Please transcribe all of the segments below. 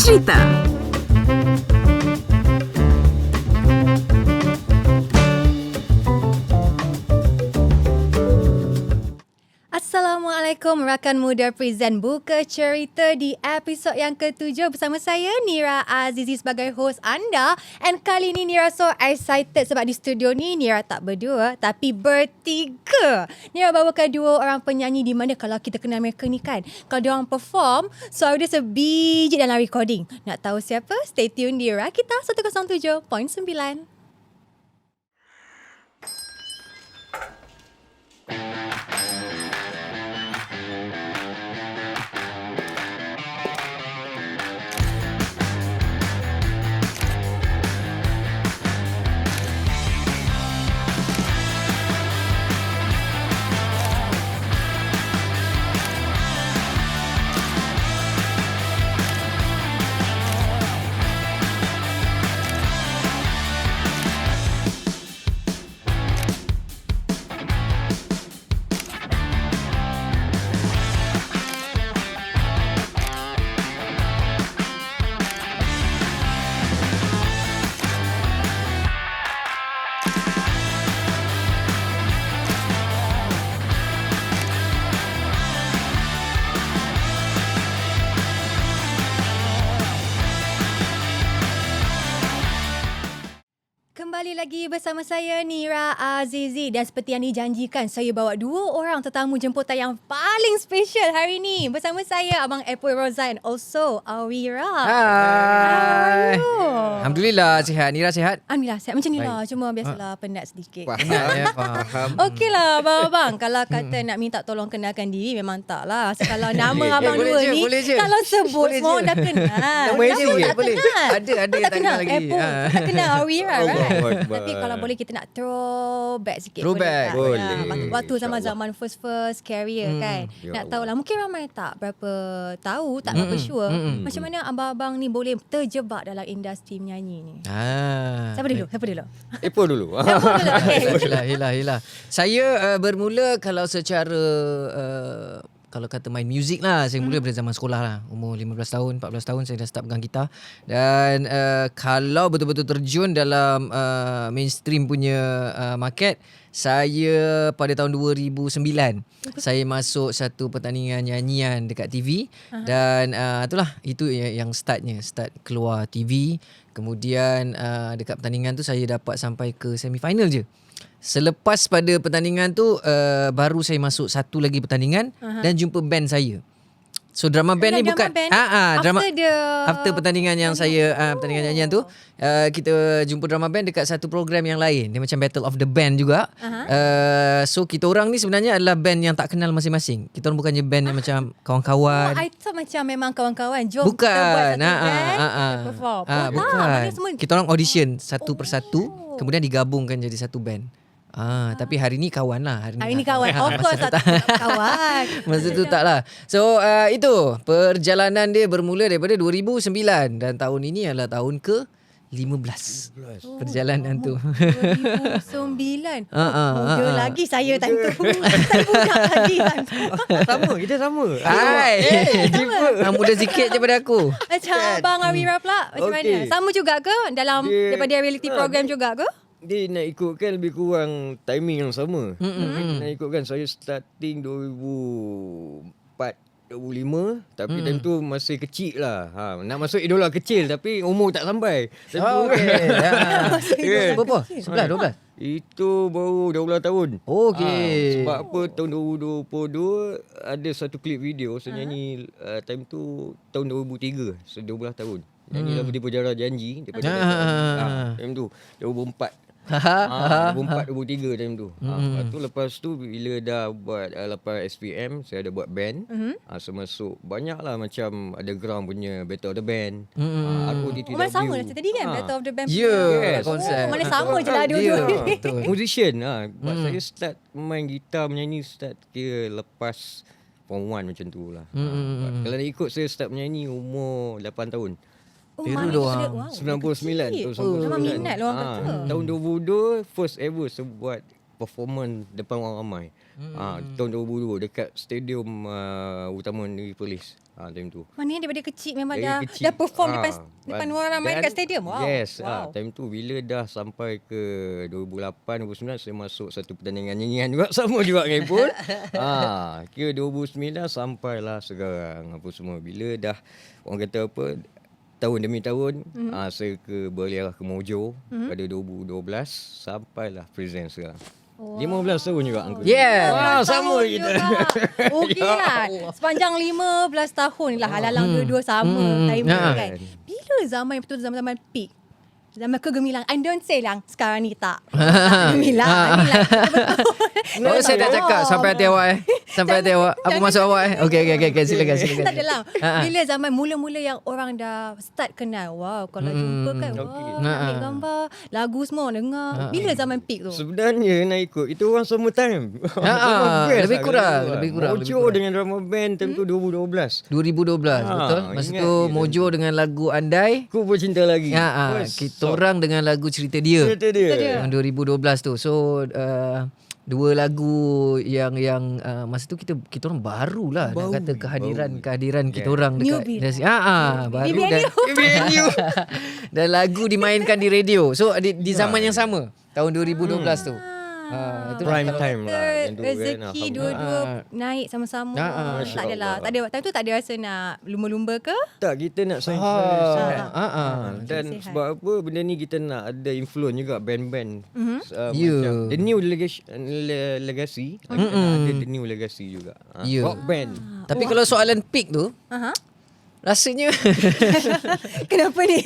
Cerita. Assalamualaikum, rakan muda present Buka Cerita di episod yang ke-7 bersama saya Nira Azizi sebagai host anda. And kali ni Nira so excited sebab di studio ni Nira tak berdua tapi bertiga. Nira bawakan dua orang penyanyi di mana kalau kita kenal mereka ni kan, kalau diorang perform suara dia sebiji dalam recording. Nak tahu siapa? Stay tune di Rakita 107.9. Kembali lagi bersama saya Nira Azizi dan seperti yang dijanjikan saya bawa dua orang tetamu jemputan yang paling special hari ni. Bersama saya Abang Apple Roza and also Awira. Hai. How are you? Alhamdulillah sihat. Nira sihat? Alhamdulillah sihat macam ni lah. Cuma biasalah penat sedikit. Faham. Okey lah abang-abang. Kalau kata nak minta tolong kenalkan diri memang tak lah. Kalau nama abang boleh dua je, ni boleh je. kalau sebut Boleh semua je. dah kenal. Nama je Siapa tak boleh. kenal? Ada yang tak tak kenal kenal lagi. Apple. Tak kenal Awira right? Allah Tapi Akbar. kalau boleh kita nak throwback sikit. Throwback. Boleh. Boleh. Waktu zaman-zaman first career kan. Ya Nak Allah. tahulah mungkin ramai tak berapa tahu, tak berapa sure. Macam mana abang-abang ni boleh terjebak dalam industri menyanyi ni? Siapa dulu? Apple dulu. Siapa dulu? Okay. Hilah. Saya bermula kalau secara kalau kata main muzik lah, saya mula daripada zaman sekolah lah. Umur 15 tahun, 14 tahun saya dah start pegang gitar. Dan kalau betul-betul terjun dalam mainstream punya market, saya pada tahun 2009 saya masuk satu pertandingan nyanyian dekat TV. Dan itu yang start keluar TV. Kemudian dekat pertandingan tu saya dapat sampai ke semifinal je. Selepas pada pertandingan tu baru saya masuk satu lagi pertandingan dan jumpa band saya. So drama band ni bukan drama after pertandingan yang saya pertandingan nyanyian tu kita jumpa drama band dekat satu program yang lain. Dia macam Battle of the Band juga. So kita orang ni sebenarnya adalah band yang tak kenal masing-masing. Kita orang bukannya band yang macam kawan-kawan. I thought macam memang kawan-kawan. Jom Bukan. kita buat satu band, kita perform. Bukan. Semua Kita orang audition satu persatu, kemudian digabungkan jadi satu band. Tapi hari ni kawan lah. Hari ni kawan. Of course tak kawan. Masa tu tak lah. So itu perjalanan dia bermula daripada 2009 dan tahun ini adalah tahun ke-15 perjalanan tu. 2009. Muda lagi saya time tu. Saya budak lagi time tu. Kita sama. Hai. Muda sikit je pada aku. Macam Abang Awira pula macam mana? Okey. Sama juga ke dalam daripada reality program juga ke? Dia nak ikutkan lebih kurang timing yang sama. Nak ikutkan saya starting 2004 2005 tapi time tu masih kecil lah. Nak masuk idola kecil tapi umur tak sampai. Okey. Berapa? 11 12. Itu baru 12 tahun. Okey. Sebab apa tahun 2022 ada satu klip video saya nyanyi time tu tahun 2003. So 12 tahun. Nyanyi lagu Tipu Jara Janji daripada time tu 2004. 2004 2003 time tu. Lepas tu bila dah buat lepas SPM saya ada buat band. So masuk banyaklah macam underground punya Battle of the Band. Aku DTW. Sama lah tadi kan Battle of the Band. Yes. Konsep. Mana sama je lah dua-dua ni. Betul. Musician Buat saya start main gitar menyanyi start kira lepas form 1 macam tu lah. Kalau nak ikut saya start menyanyi umur 8 tahun. Biru doang. 99 tu Memang minat lah orang kata. Tahun 2002 first ever saya buat performance depan orang ramai. Tahun 2002 dekat stadium utama negeri Perlis. Time tu. Maknanya daripada kecil memang Dari dah kecil. dah perform depan orang ramai Dan- dekat stadium. Wow. Yes, Wow. time tu bila dah sampai ke 2008 2009 saya masuk satu pertandingan nyanyian juga sama juga dengan Ipul. Kira 2009 sampailah sekarang apa semua. Bila dah orang kata apa tahun demi tahun saya beralih ke Mojo pada 2012 sampailah present sekarang. 15 tahun juga angka. Yeah. Wow, sama Tahun kita. juga. Okey lah. Sepanjang 15 tahun lah halalang dua-dua sama timing kan. Bila zaman betul zaman peak? Zaman kegemilang. I don't say lah sekarang ni tak. Kegemilang. Ni lah betul. Oh, saya dah cakap sampai hati awak Sampai hati awak. Apa maksud awak Okey, silakan. Tak adalah. Bila zaman mula-mula yang orang dah start kenal. Wow, kalau jumpa kan. Wow, ambil gambar. Lagu semua dengar. Bila zaman peak tu? Sebenarnya nak ikut itu orang sama time. Sama best lebih lah kurang, kata. lebih kurang, Mojo lebih kurang. dengan drama band time tu 2012. 2012 betul. Masa ingat tu je Mojo dengan lagu Andai. Ku bercinta lagi. Kita orang dengan lagu Cerita Dia. Cerita dia. Tahun 2012 tu. So dua lagu yang masa tu kita orang barulah nak kata kehadiran kita orang dekat Newbie. industri. Baru BBNU. dan lagu dimainkan di radio. So di zaman yang sama tahun 2012 tu. Itu Prime time lah. Yang tu kan, Rezeki dua-dua naik sama-sama. Tak adalah. Tak ada time tu tak ada rasa nak lumba-lumba ke? Tak, kita nak sains. Dan Sihat. sebab apa benda ni kita nak ada influence juga band-band. Ya. Macam The New Legacy. Kita nak ada The New Legacy juga. Ya. Rock band. Tapi kalau soalan peak tu Aha. rasanya Kenapa ni?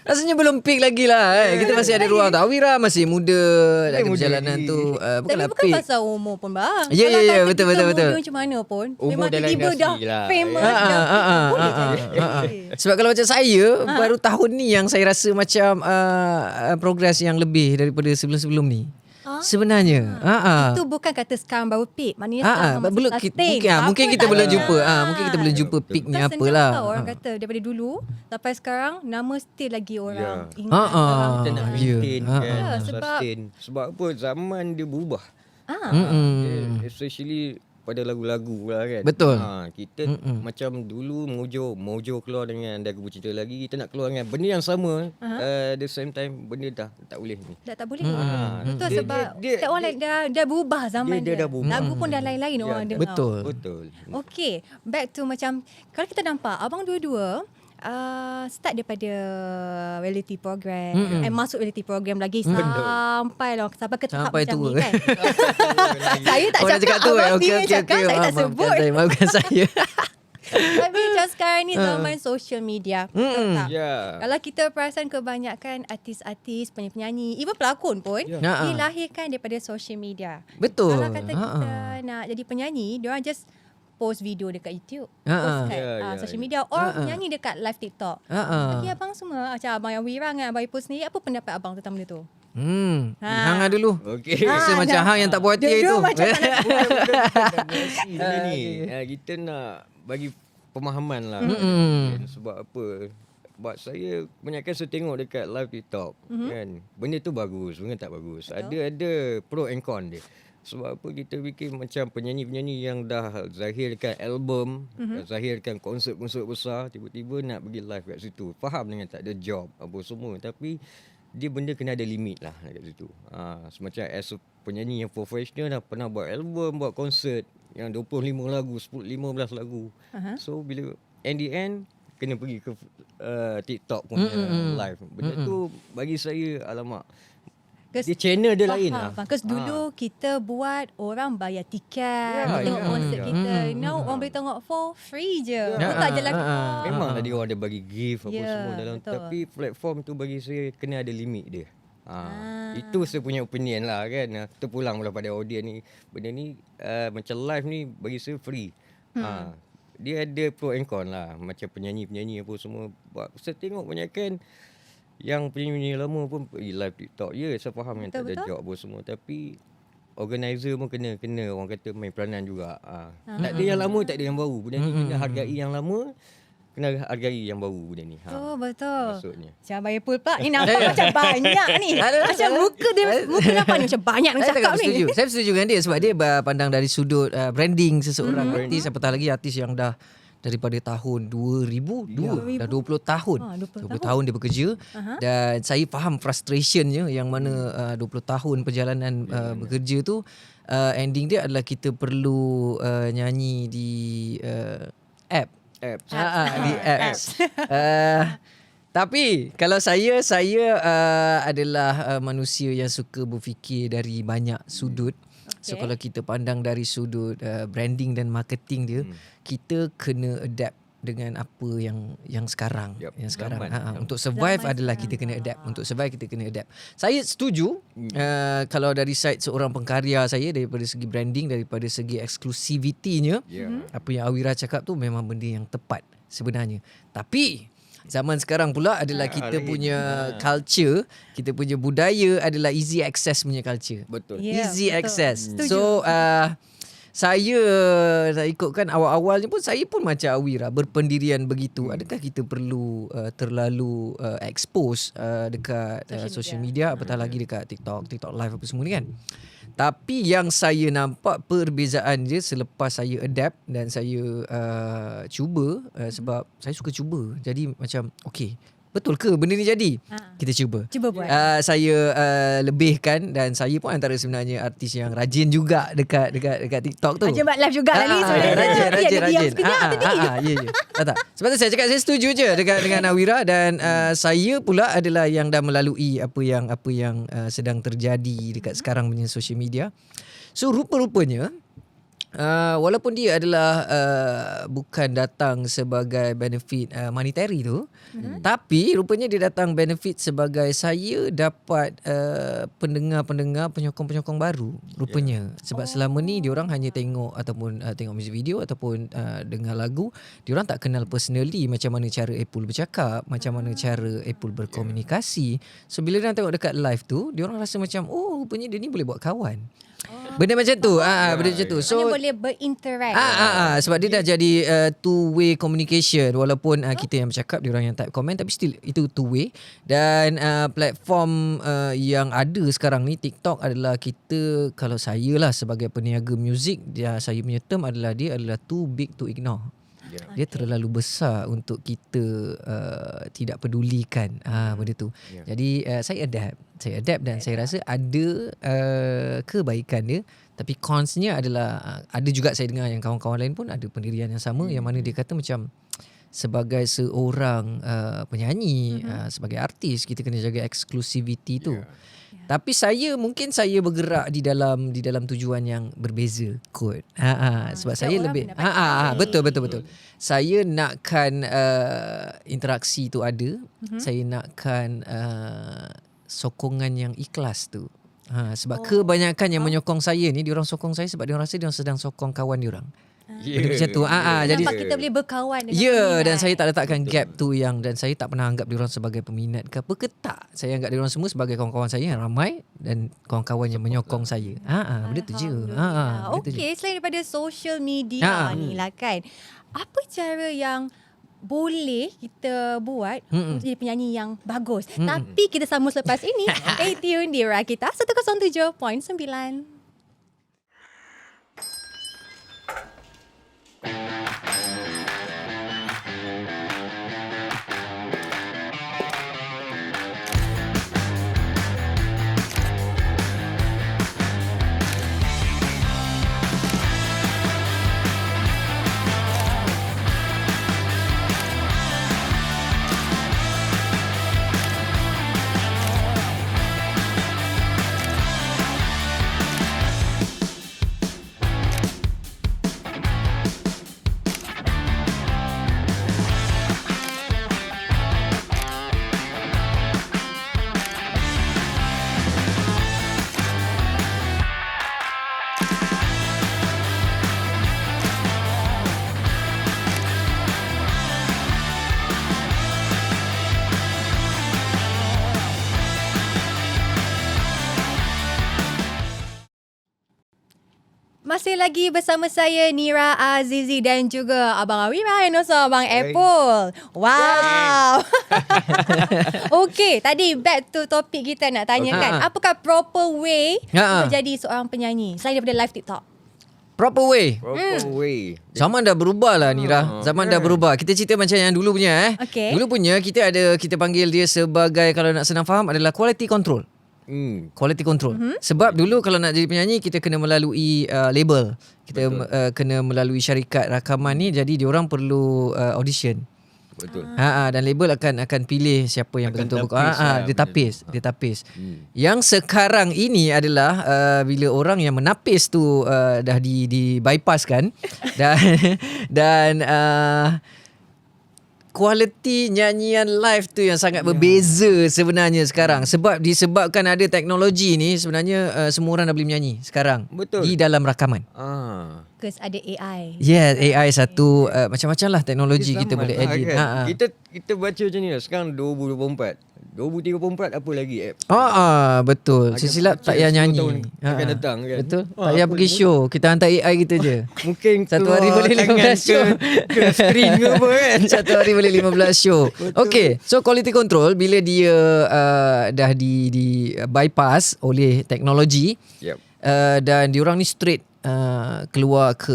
rasanya belum peak lagi lah. Kita masih ada ruang. Awira masih muda dalam muda perjalanan lagi. tu. Tapi Bukanlah bukan peak. pasal umur pun bang. Ya, Kalau ya, kata betul, kita betul, betul. muda macam mana pun. Umur Memang dalam tiba-tiba dah industri lah. famous. Ah, dah Sebab kalau macam saya baru tahun ni yang saya rasa macam progress yang lebih daripada sebelum-sebelum ni. Sebenarnya. Itu bukan kata sekarang baru peak. Maknanya sekarang masih belum sustain. mungkin kita tak belum ada. jumpa. Mungkin kita belum jumpa peaknya Bukan apalah. senang tau orang kata daripada dulu sampai sekarang nama still lagi orang ingat. Kita nak Ya. maintain kan. nak sebab- sustain. Sebab apa zaman dia berubah. Especially pada lagu-lagu lah kan. Betul. Kita macam dulu Mojo keluar dengan Dah Ku Bercinta Lagi, kita nak keluar dengan benda yang sama. The same time benda dah tak boleh ni. Dah tak boleh. Dia- Betul sebab dia- setiap orang dah berubah zaman dia dah berubah. Lagu pun dah lain-lain orang dengar. Betul. Betul. Okay, back to macam kalau kita nampak abang dua-dua start daripada reality program masuk reality program lagi sampai ke tahap Sampai macam tua. ni kan. Saya tak Oh, dah cakap tu, abang okey, dia okey, cakap okey. saya tak sebut. Maafkan saya. Tapi macam sekarang ni zaman social media. Betul tak? Ya. Kalau kita perasan kebanyakan artis-artis, penyanyi, even pelakon pun dilahirkan daripada social media. Betul. Kalau kata kita nak jadi penyanyi, diorang just post video dekat YouTube, post kat social media or nyanyi dekat live TikTok. Bagi abang semua, macam abang yang Wira dengan abang Ipul sendiri, apa pendapat abang tentang benda tu? Hang ada dulu. Okey. Rasa macam hang yang tak puas hati itu. Dua-dua macam tak nak Benda ni kita nak bagi pemahaman lah. Sebab apa? Sebab saya kebanyakan saya tengok dekat live TikTok kan. Benda tu bagus, benda tak bagus. Ada pro and con dia. Sebab apa kita fikir macam penyanyi-penyanyi yang dah zahirkan album, zahirkan konsert-konsert besar, tiba-tiba nak pergi live kat situ. Faham dengan tak ada job apa semua, tapi dia benda kena ada limit lah kat situ. Semacam as a penyanyi yang profesional dah pernah buat album, buat konsert yang 25 lagu, 15 lagu. So bila in the end kena pergi ke TikTok pun live. Benda tu bagi saya alamak. Dia channel dia lain lah. Because dulu kita buat orang bayar tiket tengok konsert kita. Now orang boleh tengok for free je. Tak je lagi. Memang tadi orang ada bagi gift apa semua dalam betul. tapi platform tu bagi saya kena ada limit dia. Itu saya punya opinion lah kan. Kita pulang pula pada audience ni. Benda ni macam live ni bagi saya free. Dia ada pro and con lah. Macam penyanyi-penyanyi apa semua. Saya tengok banyak kan yang penyanyi lama pun pergi live TikTok. Ya, saya faham yang tak ada job apa semua. Tapi organizer pun kena orang kata main peranan juga. Tak ada yang lama, tak ada yang baru. Benda ni kena hargai yang lama. kena hargai yang baru benda ni. Oh, betul. Maksudnya. Macam bayar pool pula. Ni nampak macam banyak ni. Macam muka nampak ni macam banyak nak cakap ni. Saya setuju dengan dia sebab dia pandang dari sudut branding seseorang artis, apatah lagi artis yang dah daripada tahun 2002 dah 20 tahun. 20 tahun dia bekerja dan saya faham frustrationnya yang mana 20 tahun perjalanan bekerja tu ending dia adalah kita perlu nyanyi di app. Di apps. Tapi kalau saya adalah manusia yang suka berfikir dari banyak sudut. So kalau kita pandang dari sudut branding dan marketing dia, kita kena adapt dengan apa yang sekarang. Yang sekarang untuk survive adalah kita kena adapt. Untuk survive kita kena adapt. Saya setuju kalau dari side seorang pengkarya saya, daripada segi branding, daripada segi eksklusivitinya, apa yang Awira cakap tu memang benda yang tepat sebenarnya. Tapi zaman sekarang pula adalah kita punya culture, kita punya budaya adalah easy access punya culture. Betul. Easy access. Setuju. So saya ikutkan awal-awalnya pun saya pun macam Awira berpendirian begitu. Adakah kita perlu terlalu expose dekat social media, apatah lagi dekat TikTok live apa semua ni kan. Tapi yang saya nampak perbezaan dia selepas saya adapt dan saya cuba, sebab saya suka cuba. Jadi macam okey, betul ke benda ni jadi? Kita cuba. Cuba buat. Saya lebihkan dan saya pun antara sebenarnya artis yang rajin juga dekat TikTok tu. Rajin buat live juga tadi sebenarnya. Rajin. Tadi. Ya. Tak. Sebab tu saya cakap saya setuju je dengan Awira dan saya pula adalah yang dah melalui apa yang sedang terjadi dekat sekarang punya social media. So rupa-rupanya walaupun dia adalah bukan datang sebagai benefit monetary tu, tapi rupanya dia datang benefit sebagai saya dapat pendengar-pendengar, penyokong-penyokong baru rupanya. Sebab selama ni diorang hanya tengok ataupun tengok music video ataupun dengar lagu, diorang tak kenal personally macam mana cara Apple bercakap, macam mana cara Apple berkomunikasi. So bila diorang tengok dekat live tu, diorang rasa macam rupanya dia ni boleh buat kawan. Benda macam tu. Benda macam tu. So boleh berinteract. Sebab dia dah jadi two way communication. Walaupun kita yang bercakap, dia orang yang type komen, tapi still itu two way. Dan platform yang ada sekarang ni, TikTok adalah kita, kalau saya lah sebagai peniaga muzik, saya punya term adalah dia adalah too big to ignore. Dia terlalu besar untuk kita tidak pedulikan benda tu. Jadi saya adapt dan saya rasa ada kebaikan dia. Tapi consnya adalah ada juga saya dengar yang kawan-kawan lain pun ada pendirian yang sama, yang mana dia kata macam sebagai seorang penyanyi, sebagai artis, kita kena jaga eksklusiviti tu. Tapi mungkin saya bergerak di dalam tujuan yang berbeza kot. Sebab saya lebih betul. Saya nakkan interaksi tu ada. Saya nakkan sokongan yang ikhlas tu. Sebab kebanyakan yang menyokong saya ni, diorang sokong saya sebab diorang rasa diorang sedang sokong kawan diorang. Macam tu. Jadi nampak kita boleh berkawan dengan peminat. Dan saya tak letakkan gap tu dan saya tak pernah anggap diorang sebagai peminat ke apa ke tak. Saya anggap diorang semua sebagai kawan-kawan saya yang ramai dan kawan-kawan yang menyokong saya. Benda tu je. Okey, selain daripada social media ni lah kan, apa cara yang boleh kita buat untuk jadi penyanyi yang bagus? Tapi kita sambung selepas ini. Stay tune di Rakita 107.9. masih lagi bersama saya Nira Azizi dan juga Abang Awira and also Abang Apple. Wow. Okay, tadi back to topik kita nak tanya kan. Apakah proper way untuk jadi seorang penyanyi selain daripada live TikTok? Proper way. Zaman dah berubah lah Nira. Zaman dah berubah. Kita cerita macam yang dulu punya Okay. Dulu punya kita panggil dia sebagai, kalau nak senang faham, adalah quality control. Quality control. Sebab dulu kalau nak jadi penyanyi kita kena melalui label. Kita kena melalui syarikat rakaman ni, jadi diorang perlu audition. Betul. Dan label akan pilih siapa yang betul-betul dia tapis. Yang sekarang ini adalah bila orang yang menapis tu dah di bypass kan dan kualiti nyanyian live tu yang sangat berbeza sebenarnya sekarang. Sebab disebabkan ada teknologi ni, sebenarnya semua orang dah boleh menyanyi sekarang. Betul. Di dalam rakaman. Because ada AI. Yes, AI satu macam-macam lah teknologi kita boleh edit. Kan? Kita baca macam ni lah. Sekarang 2024. 2034 apa lagi app? Betul. Silap tak payah nyanyi. Akan datang kan. Betul. Tak payah pergi show. Kita hantar AI kita je. Mungkin satu hari boleh 15 show. Ke screen ke apa kan. Satu hari boleh 15 show. Okay. So quality control bila dia dah di bypass oleh teknologi. Yep. Dan diorang ni straight keluar ke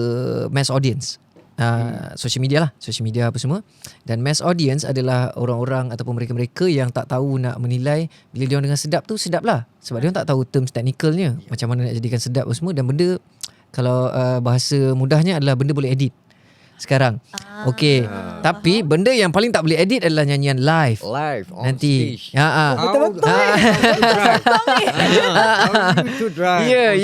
mass audience. Social media apa semua. Dan mass audience adalah orang-orang ataupun mereka-mereka yang tak tahu nak menilai. Bila dia dengar sedap tu, sedap lah. Sebab dia tak tahu terms technicalnya, macam mana nak jadikan sedap apa semua. Dan benda, kalau bahasa mudahnya adalah benda boleh edit sekarang. Okey. Tapi benda yang paling tak boleh edit adalah nyanyian live. Live on nanti. stage. Betul-betul. Ya.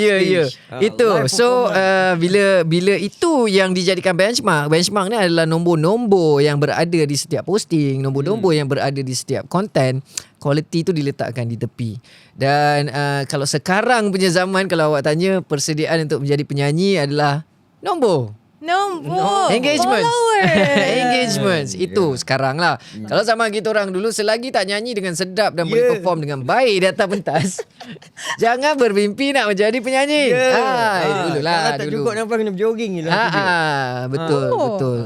Itu. So bila itu yang dijadikan benchmark ni adalah nombor-nombor yang berada di setiap posting, nombor-nombor yang berada di setiap konten. Quality tu diletakkan di tepi. Dan kalau sekarang punya zaman, kalau awak tanya, persediaan untuk menjadi penyanyi adalah nombor. Engagements. Engagements. Itu sekarang lah. Kalau zaman kita orang dulu, selagi tak nyanyi dengan sedap dan boleh perform dengan baik di atas pentas, jangan bermimpi nak menjadi penyanyi. Dululah. Tak cukup nampak kena jogging je lah. Betul.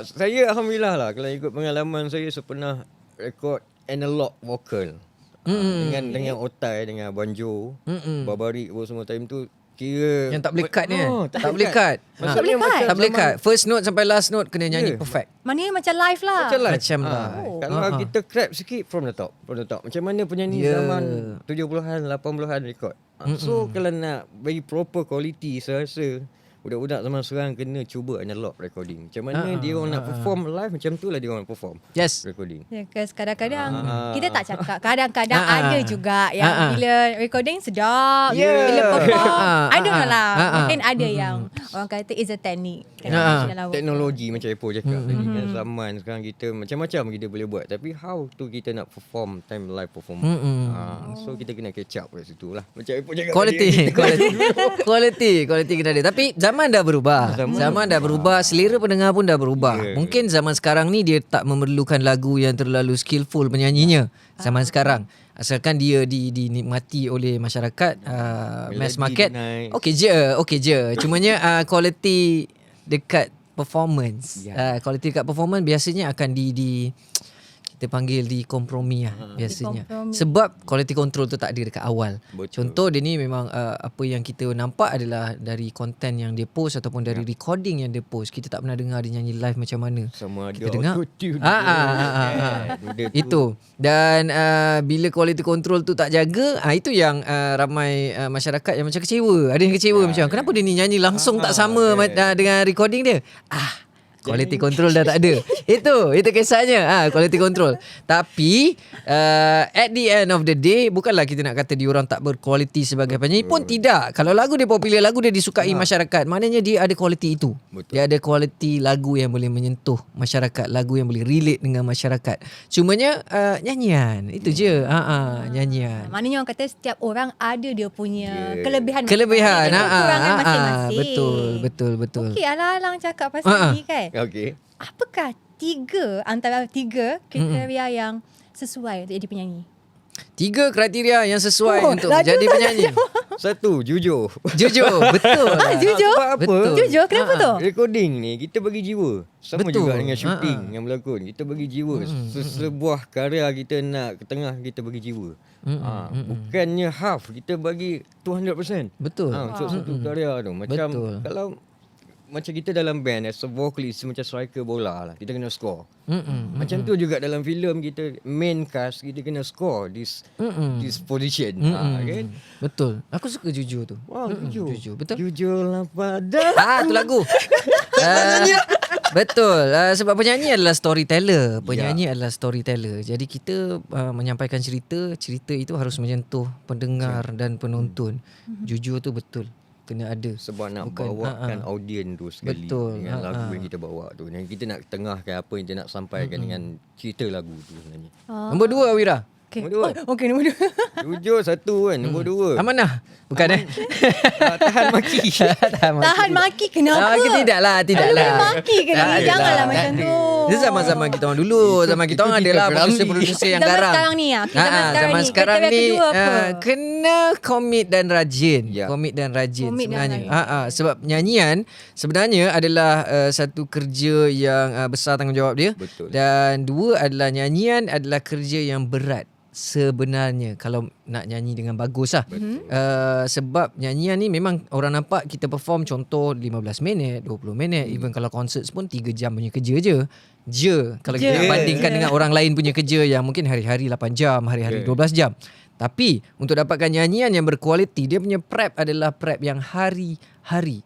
Saya Alhamdulillah lah, kalau ikut pengalaman saya pernah rekod analog vocal. Dengan otai, dengan banjo, barbaric semua time tu. Kira yang tak boleh cut ni. Tak boleh cut. Tak boleh cut. First note sampai last note kena nyanyi perfect. Maknanya macam live lah. Macam lah. Kalau kita crap sikit from the top. Macam mana penyanyi zaman 70-an, 80-an record. So kalau nak bagi proper quality, saya rasa budak-budak zaman sekarang kena cuba analog recording. Macam mana dia orang nak perform live, macam tu lah dia orang perform recording. Ya, kadang-kadang kita tak cakap. Kadang-kadang ada juga yang bila recording sedap, bila perform, I don't know lah. Mungkin ada yang orang kata is a technique. Teknologi macam Apple cakap tadi kan, zaman sekarang kita macam-macam kita boleh buat, tapi how tu kita nak perform time live performance. So kita kena catch up kat situ lah. Macam Apple cakap Quality kena ada. Tapi zaman dah berubah. Zaman dah berubah, selera pendengar pun dah berubah. Mungkin zaman sekarang ni dia tak memerlukan lagu yang terlalu skillful penyanyinya. Zaman sekarang, asalkan dia dinikmati oleh masyarakat, mass market, okey je. Cumanya quality dekat performance. Quality dekat performance biasanya akan kita panggil di kompromi lah biasanya. Sebab quality control tu tak ada dekat awal. Contoh dia ni memang apa yang kita nampak adalah dari konten yang dia post ataupun dari recording yang dia post. Kita tak pernah dengar dia nyanyi live macam mana. Sama kita ada dengar auto-tune. Itu. Dan bila quality control tu tak jaga, itu yang ramai masyarakat yang macam kecewa. Ada yang kecewa macam, kenapa dia ni nyanyi langsung tak sama dengan recording dia? Quality control dah tak ada. Itu kisahnya. Quality control. Tapi at the end of the day, bukanlah kita nak kata diorang tak berkualiti sebagai penyanyi, pun tidak. Kalau lagu dia popular, lagu dia disukai masyarakat, maknanya dia ada kualiti itu. Dia ada kualiti lagu yang boleh menyentuh masyarakat, lagu yang boleh relate dengan masyarakat. Cumanya nyanyian, itu je. Nyanyian. Maknanya orang kata setiap orang ada dia punya kelebihan. Kekurangan masing-masing. Betul. Okey, alang-alang cakap pasal ni kan. Okey. Apakah antara tiga kriteria yang sesuai untuk jadi penyanyi? 3 kriteria yang sesuai untuk menjadi penyanyi. Satu, jujur. Jujur, betul. Jujur? Sebab apa? Betul. Jujur, kenapa tu? Recording ni kita bagi jiwa. Sama Betul. juga dengan shooting yang berlakon. Kita bagi jiwa. Sebuah karya kita nak ke tengah, kita bagi jiwa. Bukannya half, kita bagi 200%. Betul. Untuk satu karya tu. Macam Betul. kalau macam kita dalam band as a vocalist macam striker bola lah, kita kena score. Macam tu juga dalam filem kita main cast kita kena score this position. Kan? Betul. Aku suka jujur tu. Wow, Jujur. Betul. Jujurlah pada. Tu lagu. Betul. Sebab penyanyi adalah storyteller. Penyanyi adalah storyteller. Jadi kita menyampaikan cerita itu harus menyentuh pendengar dan penonton. Jujur tu betul. Kena ada. Sebab nak Bukan, bawakan audien tu sekali. Betul. Dengan lagu yang kita bawa tu. Dan kita nak tengahkan apa yang kita nak sampaikan dengan cerita lagu tu sebenarnya. Nombor 2 Wira. Okay. Nombor dua. Okey, nombor 2. Jujur satu kan. Nombor 2. Amanah. Bukan Tahan maki. Tahan maki kenapa? Tidaklah. Boleh maki ke ni? Janganlah macam tu. Itu zaman-zaman kita orang dulu. Zaman kita orang adalah produser-produser yang Zaman garang. sekarang ni Zaman sekarang kriteria ni kedua apa? kena komit dan rajin. Ya. Komit dan rajin Komit dan sebenarnya. Sebab nyanyian sebenarnya adalah satu kerja yang besar tanggungjawab dia. Betul. Dan dua adalah nyanyian adalah kerja yang berat. Sebenarnya kalau nak nyanyi dengan bagus lah. Sebab nyanyian ni memang orang nampak kita perform contoh 15 minit, 20 minit, even kalau konsert pun 3 jam punya kerja je. Kalau kita nak bandingkan dengan orang lain punya kerja yang mungkin hari-hari 8 jam, hari-hari 12 jam. Tapi untuk dapatkan nyanyian yang berkualiti, dia punya prep adalah prep yang hari-hari.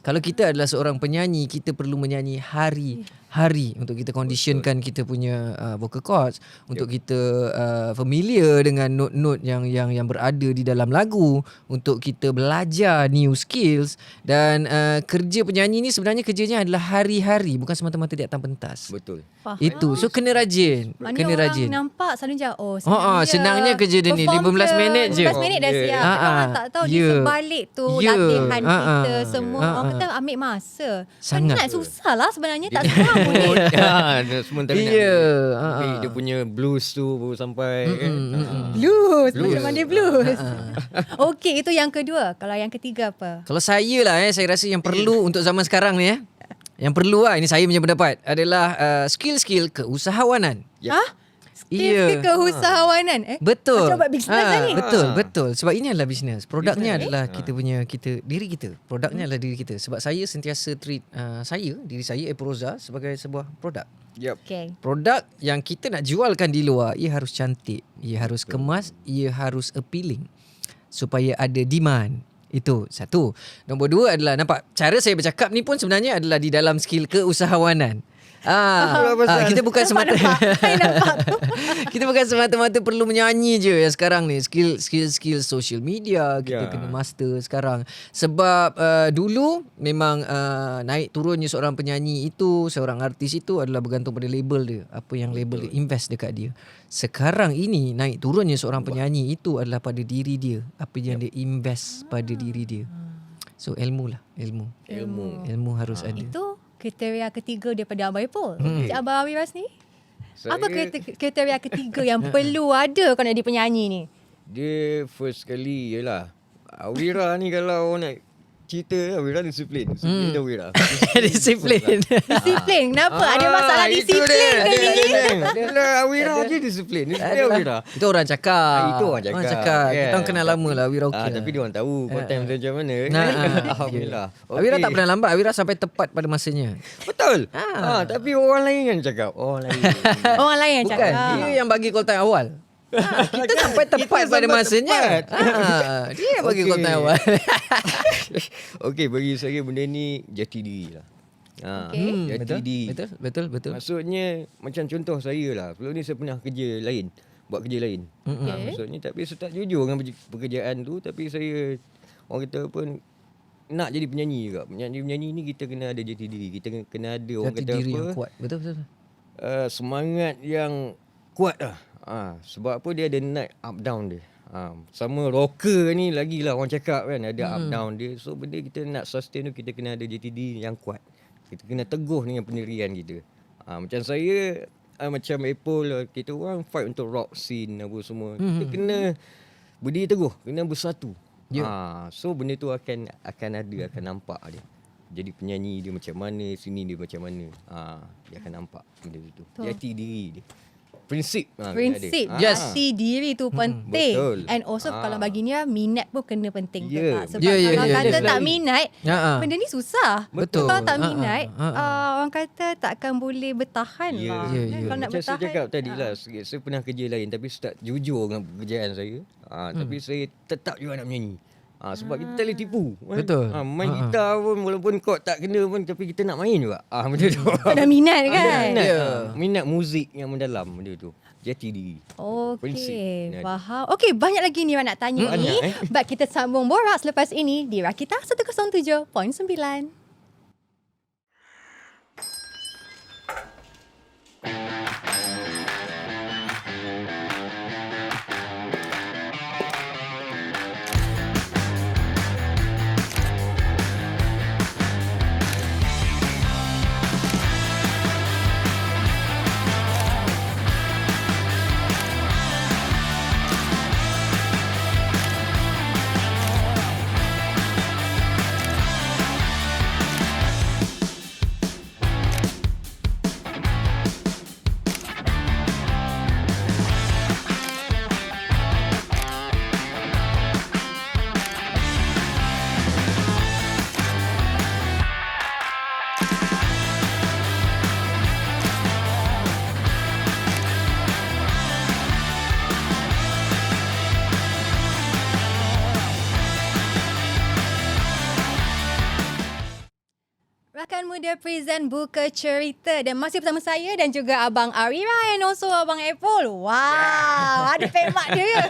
Kalau kita adalah seorang penyanyi, kita perlu menyanyi hari-hari untuk kita conditionkan kita punya vocal cords, untuk kita familiar dengan note-note yang berada di dalam lagu, untuk kita belajar new skills. Dan kerja penyanyi ni sebenarnya kerjanya adalah hari-hari, bukan semata-mata di atas pentas. Betul. Faham. Itu. So kena rajin. Maknanya Kena orang rajin. nampak selalu macam senangnya kerja dia ni, perform 15 je, minit je. 15 minit dah siap. Ah, Orang tak tahu di sebalik tu latihan kita semua. Orang kata ambil masa. Sangat. Penat, susah lah sebenarnya. Tak seorang boleh. Sementara nak ambil dia punya blues tu baru sampai kan. Blues. Macam mana blues. Okey, itu yang kedua. Kalau yang ketiga apa? Kalau saya lah saya rasa yang perlu untuk zaman sekarang ni yang perlu lah, ini saya punya pendapat, adalah skill-skill keusahawanan. Skill keusahawanan. Betul. Macam buat bisnes lah ni. Betul. Sebab ini adalah bisnes. Produknya adalah diri kita. Produknya adalah diri kita. Sebab saya sentiasa treat diri saya Eproza sebagai sebuah produk. Okay. Produk yang kita nak jualkan di luar, ia harus cantik, ia harus kemas, ia harus appealing supaya ada demand. Itu satu. Nombor 2 adalah, nampak cara saya bercakap ni pun sebenarnya adalah di dalam skill keusahawanan. Kita bukan kita bukan semata-mata perlu menyanyi je yang sekarang ni. Skill social media kita kena master sekarang. Sebab dulu memang naik turunnya seorang penyanyi itu, seorang artis itu adalah bergantung pada label dia. Apa yang label dia invest dekat dia. Sekarang ini naik turunnya seorang penyanyi itu adalah pada diri dia. Apa yang dia invest pada diri dia. So ilmu harus ada. Itu kriteria ketiga daripada Abang Ipul. Abang Wiras ni? Apa kriteria ketiga yang perlu ada kalau nak jadi penyanyi ni? Dia first kali ialah Wira ni kalau nak cerita Wira disiplin. Disiplin dah Wira. Disiplin. Disiplin. Kenapa? Ada masalah disiplin ke ni? Wira je disiplin. Disiplin Wira. Itu orang cakap. Itu orang cakap. Kita orang kenal lama lah Wira okey. Tapi dia orang tahu konten macam mana. Alhamdulillah. Wira tak pernah lambat. Wira sampai tepat pada masanya. Betul. Tapi orang lain yang cakap. Orang lain yang Bukan. cakap. Dia yang bagi call time awal. Kita sampai tepat pada masanya. Dia yang bagi call time awal. Okey, bagi saya benda ni jati diri lah. Jati diri. Betul. Maksudnya macam contoh saya lah. Sebelum ni saya pernah buat kerja lain. Maksudnya tapi saya tak jujur dengan pekerjaan tu, tapi saya orang kata pun nak jadi penyanyi juga. Penyanyi ni kita kena ada jati diri. Kita kena ada orang jati kata diri apa? yang kuat. Betul. Semangat yang kuat lah. Sebab apa dia ada night up down dia. Sama rocker ni lagilah orang cakap kan ada up down dia. So benda kita nak sustain tu kita kena ada jati diri yang kuat. Kita kena teguh dengan pendirian kita. Macam saya macam Apple, kita orang fight untuk rock scene apa semua. Kita kena berdiri teguh, kena bersatu. So benda tu akan nampak dia. Jadi penyanyi dia macam mana, sini dia macam mana. Dia akan nampak benda tu. Jati diri dia. Prinsip jati diri tu penting. Betul. And also kalau bagi Nira, minat pun kena penting Ya. Sebab kalau kata tak minat, Ya. benda ni susah. Betul. Kalau tak minat, orang kata takkan boleh bertahan Ya. lah. Ya, Kan? ya. Kalau nak Macam saya bertahan. cakap tadi lah, saya pernah kerja lain tapi start jujur dengan pekerjaan saya. Tapi saya tetap juga nak menyanyi. Sebab kita tak boleh tipu. Betul. Main gitar pun walaupun chord tak kena pun, tapi kita nak main juga. Benda tu. Ada minat kan? Minat, Ya. minat muzik yang mendalam benda tu. Jati diri. Prinsip. Okey, faham. Okey, banyak lagi Nira nak tanya ni. Banyak, But kita sambung borak selepas ini di Rakita 107.9. Rakan Muda present Buka Cerita dan masih bersama saya dan juga Abang Arira and also Abang Apple. Wow, ada pemak dia.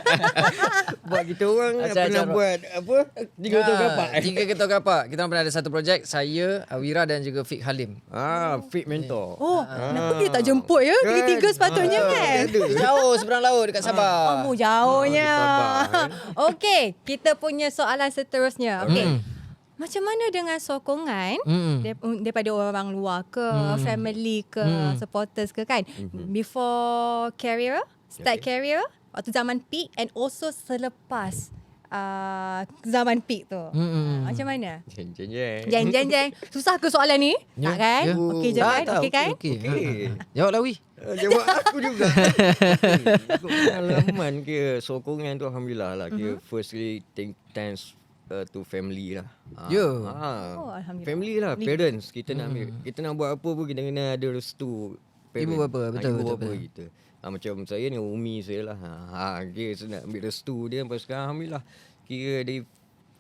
Buat kita orang Macam pernah buat apa? Tiga ketua kapak. Tiga ketua kapak. Kita pernah ada satu projek, saya, Awira dan juga Fik Halim. Fit mentor. Oh, kenapa dia tak jemput ya? Tiga-tiga sepatutnya kan? Jauh seberang laut dekat Sabah. Oh, jauhnya. di Sabah, kan? Okey, kita punya soalan seterusnya. Okey. Macam mana dengan sokongan daripada orang luar ke, family ke, supporters ke kan? Before career, start career, waktu zaman peak and also selepas zaman peak tu. Macam mana? Jeng. Susah ke soalan ni? Tak kan? Ya. Okey je kan? Okey kan? Okey. Okey. Jawablah Wi. Jawab aku juga. Ikut pengalaman ke sokongan tu alhamdulillah lah. Firstly thanks to family lah. Ya. Oh, alhamdulillah. Family lah, parents. Kita nak ambil, kita nak buat apa pun kita kena ada restu parents. Ibu bapa, betul, Ibu betul, bapa betul. kita. Macam saya dengan umi saya lah. Okay, saya nak ambil restu dia sampai sekarang alhamdulillah. Kira dari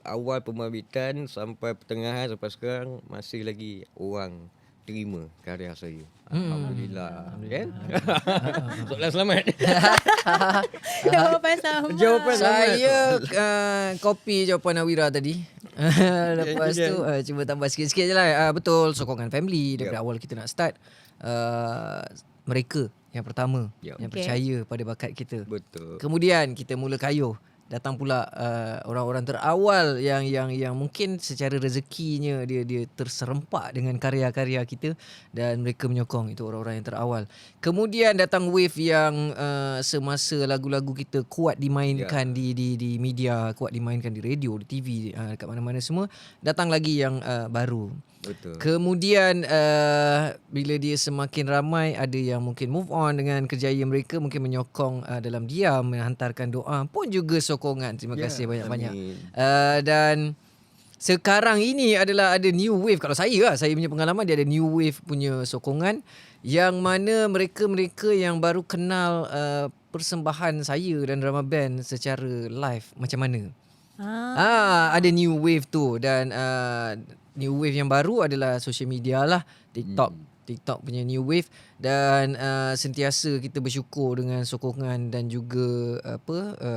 awal pembibitan sampai pertengahan sampai sekarang masih lagi orang terima karya saya. Alhamdulillah. Kan? Soalan selamat. Jawapan sama. Jawapan Saya copy jawapan Awira tadi. Lepas tu cuba tambah sikit-sikit je lah. Betul, sokongan family daripada awal kita nak start. Mereka yang pertama yang percaya pada bakat kita. Betul. Kemudian kita mula kayuh. Datang pula orang-orang terawal yang mungkin secara rezekinya dia terserempak dengan karya-karya kita dan mereka menyokong. Itu orang-orang yang terawal. Kemudian datang wave yang semasa lagu-lagu kita kuat dimainkan di media, kuat dimainkan di radio, di TV, dekat mana-mana semua. Datang lagi yang baru. Betul. Kemudian bila dia semakin ramai, ada yang mungkin move on dengan kerjaya mereka, mungkin menyokong dalam diam, menghantarkan doa pun juga sokongan. Terima kasih banyak-banyak. Dan sekarang ini adalah ada new wave. Kalau saya punya pengalaman, dia ada new wave punya sokongan yang mana mereka-mereka yang baru kenal persembahan saya dan drama band secara live macam mana. Ada new wave tu. Dan new wave yang baru adalah social media lah, TikTok punya new wave. Dan sentiasa kita bersyukur dengan sokongan dan juga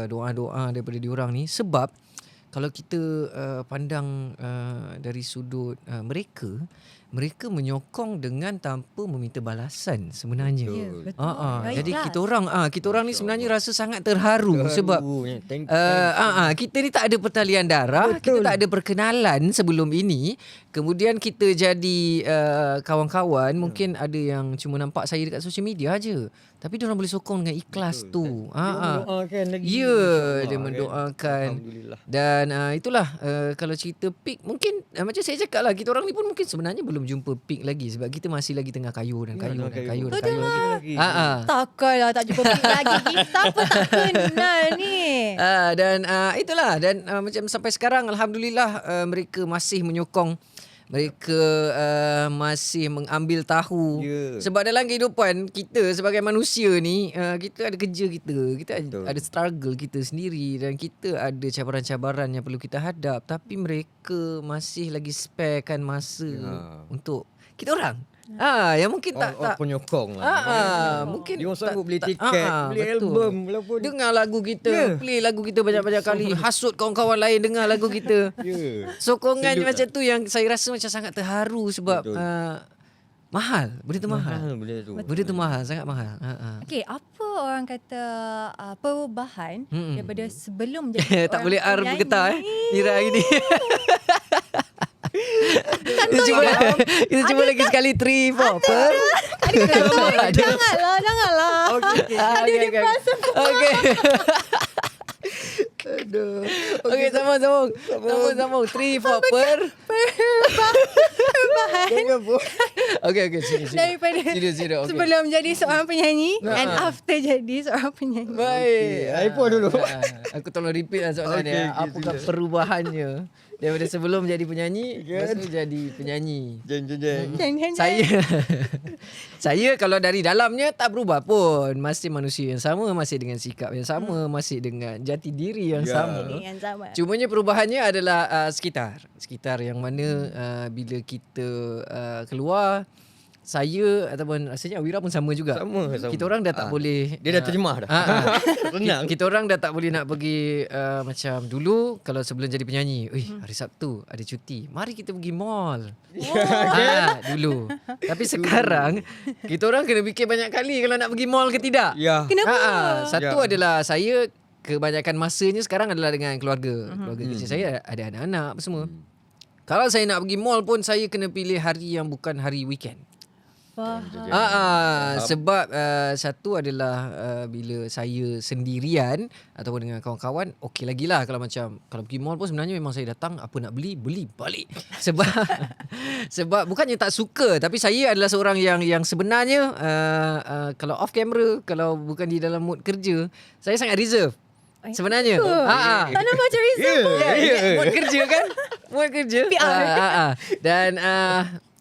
doa-doa daripada diorang ni. Sebab kalau kita pandang dari sudut mereka, mereka menyokong dengan tanpa meminta balasan sebenarnya. Ya, Betul. betul. Baik Jadi kelas. kita orang ni sebenarnya rasa sangat terharu sebab Thank kita ni tak ada pertalian darah, kita tak ada perkenalan sebelum ini. Kemudian kita jadi kawan-kawan, mungkin ada yang cuma nampak saya dekat social media aje. Tapi dia orang boleh sokong dengan ikhlas tu. Doakan lagi. Ya, dia kan. mendoakan. Alhamdulillah. Dan itulah kalau cerita peak mungkin macam saya cakap lah, kita orang ni pun mungkin sebenarnya belum jumpa peak lagi sebab kita masih lagi tengah kayu dan kayu dan kayu dan kayu lagi. Takkanlah tak jumpa Pik lagi. Kita pun tak kenal ni. Dan itulah dan macam sampai sekarang alhamdulillah mereka masih menyokong, mereka masih mengambil tahu. Sebab dalam kehidupan kita sebagai manusia ni kita ada kerja kita ada struggle kita sendiri dan kita ada cabaran-cabaran yang perlu kita hadap, tapi mereka masih lagi sparekan masa untuk kita orang. Yang mungkin tak penyokong lah. mungkin dia orang sanggup beli tak- tiket, beli betul. album walaupun. Dengar lagu kita, play lagu kita banyak-banyak kali, hasut kawan-kawan lain dengar lagu kita. Sokongan Sedut macam tu yang saya rasa macam sangat terharu sebab mahal, benda tu mahal. Benda tu mahal, sangat mahal. Okey, apa orang kata perubahan daripada sebelum Tak jadi orang boleh ar penyanyi? bergetar Nira hari ni. Kita cuba lagi sekali 3, 4 per. Janganlah. Ada Okey. Aduh. Okey, sambung. 3, 4 per. Okey, sini. Daripada Sini, okey. sebelum jadi seorang penyanyi and after jadi seorang penyanyi. Baik. iPhone dulu. Aku tolong repeat lah soalan dia. Apakah perubahannya daripada sebelum jadi penyanyi lepas tu jadi penyanyi? Jeng. Saya kalau dari dalamnya tak berubah pun. Masih manusia yang sama, masih dengan sikap yang sama, masih dengan jati diri yang sama. Yang sama. Cumanya perubahannya adalah sekitar yang mana bila kita keluar, saya ataupun rasanya Awira pun sama juga. Sama. Kita orang dah tak boleh. Dia dah terjemah dah. Senang. Kita orang dah tak boleh nak pergi macam dulu kalau sebelum jadi penyanyi. Hari Sabtu ada cuti. Mari kita pergi mall. Dulu. Tapi sekarang kita orang kena fikir banyak kali kalau nak pergi mall ke tidak. Ya. Kenapa? Satu adalah saya kebanyakan masanya sekarang adalah dengan keluarga. Keluarga kecil saya ada anak-anak apa semua. Kalau saya nak pergi mall pun saya kena pilih hari yang bukan hari weekend. Sebab satu adalah bila saya sendirian ataupun dengan kawan-kawan, okey lagi lah kalau macam kalau pergi mall pun sebenarnya memang saya datang apa nak beli balik. Sebab bukannya tak suka, tapi saya adalah seorang yang sebenarnya kalau off camera, kalau bukan di dalam mood kerja, saya sangat reserve. Sebenarnya. Tak nampak macam Rizal pun. Mood kerja kan? Mood kerja. Dan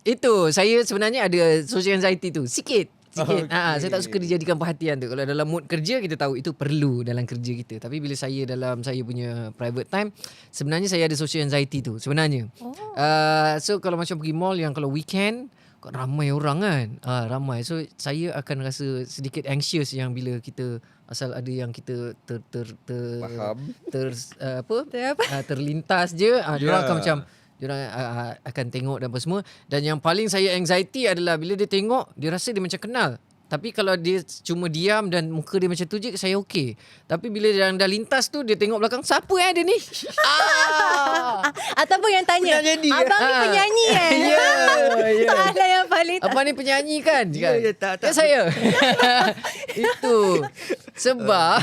itu saya sebenarnya ada social anxiety tu sikit. Saya tak suka dijadikan perhatian tu. Kalau dalam mood kerja kita tahu itu perlu dalam kerja kita. Tapi bila saya dalam saya punya private time, sebenarnya saya ada social anxiety tu sebenarnya. So kalau macam pergi mall yang kalau weekend ramai orang kan. Ramai. So saya akan rasa sedikit anxious yang bila kita asal ada yang kita Faham. terlintas je. Diorang akan macam diorang akan tengok dan apa semua. Dan yang paling saya anxiety adalah bila dia tengok, dia rasa dia macam kenal. Tapi kalau dia cuma diam dan muka dia macam tu je, saya okey. Tapi bila dia dah lintas tu, dia tengok belakang, siapa ada ni? Ataupun yang tanya, abang ni penyanyi kan? Ya. Soalan yang paling Apa ni penyanyi kan? Tak. Ya saya. Itu. Sebab